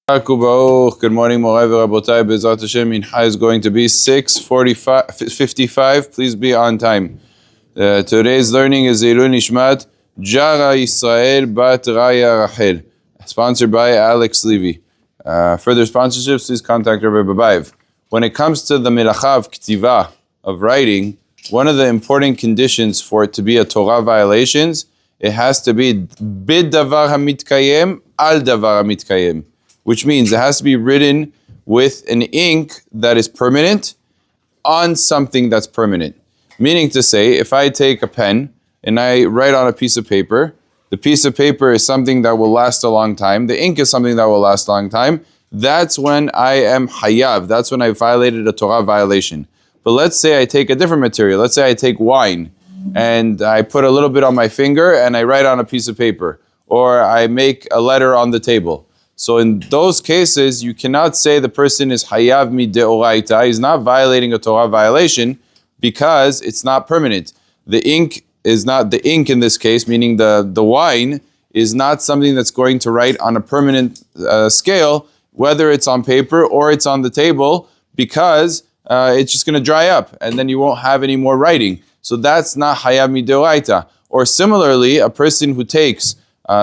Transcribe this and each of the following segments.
Good morning, Morai V'Rabotai. B'ezrat Hashem, Mincha is going to be 6:55. Please be on time. Today's learning is Ilui Nishmat Jara Yisrael Bat Raya Rachel, sponsored by Alex Levy. Further sponsorships, please contact Rabbi Babayev. When it comes to the melacha of k'tiva, of writing, one of the important conditions for it to be a Torah violations, it has to be b'davar hamitkayem al davar hamitkayem, which means it has to be written with an ink that is permanent on something that's permanent. Meaning to say, if I take a pen and I write on a piece of paper, the piece of paper is something that will last a long time, the ink is something that will last a long time, that's when I am hayav, that's when I violated a Torah violation. But let's say I take a different material, let's say I take wine, and I put a little bit on my finger and I write on a piece of paper, or I make a letter on the table. So in those cases, you cannot say the person is hayav mi deoraita, he's not violating a Torah violation because it's not permanent. The ink is not, the ink in this case, meaning the wine, is not something that's going to write on a permanent scale, whether it's on paper or it's on the table, because it's just going to dry up and then you won't have any more writing. So that's not hayav mi deoraita. Or similarly, a person who takes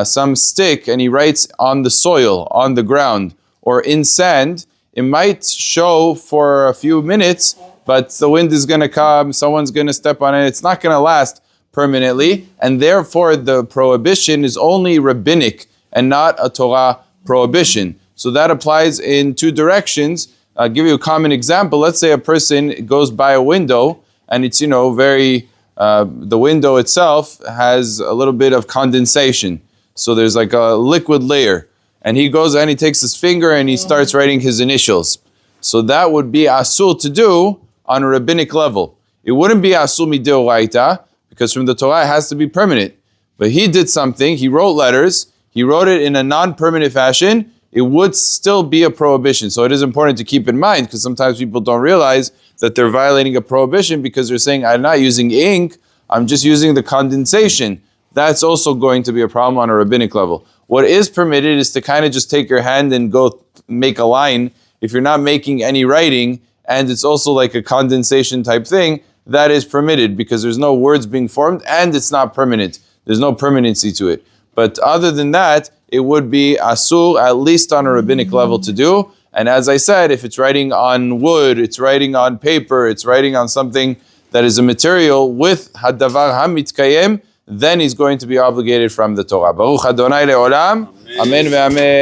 some stick and he writes on the soil, on the ground, or in sand, it might show for a few minutes, but the wind is going to come, someone's going to step on it, it's not going to last permanently, and therefore the prohibition is only rabbinic and not a Torah prohibition. So that applies in two directions. I'll give you a common example. Let's say a person goes by a window and it's, the window itself has a little bit of condensation. So there's like a liquid layer, and he goes and he takes his finger and he starts writing his initials. So that would be asur to do on a rabbinic level. It wouldn't be asur mideoraita, because from the Torah it has to be permanent. But he did something, he wrote letters, he wrote it in a non-permanent fashion, it would still be a prohibition. So it is important to keep in mind, because sometimes people don't realize that they're violating a prohibition because they're saying, I'm not using ink, I'm just using the condensation. That's also going to be a problem on a rabbinic level. What is permitted is to kind of just take your hand and go make a line. If you're not making any writing, and it's also like a condensation type thing, that is permitted because there's no words being formed and it's not permanent. There's no permanency to it. But other than that, it would be asur, at least on a rabbinic level, to do. And as I said, if it's writing on wood, it's writing on paper, it's writing on something that is a material with hadavar hamitkayem, then he's going to be obligated from the Torah. Baruch Adonai le'olam. Amen ve'amen.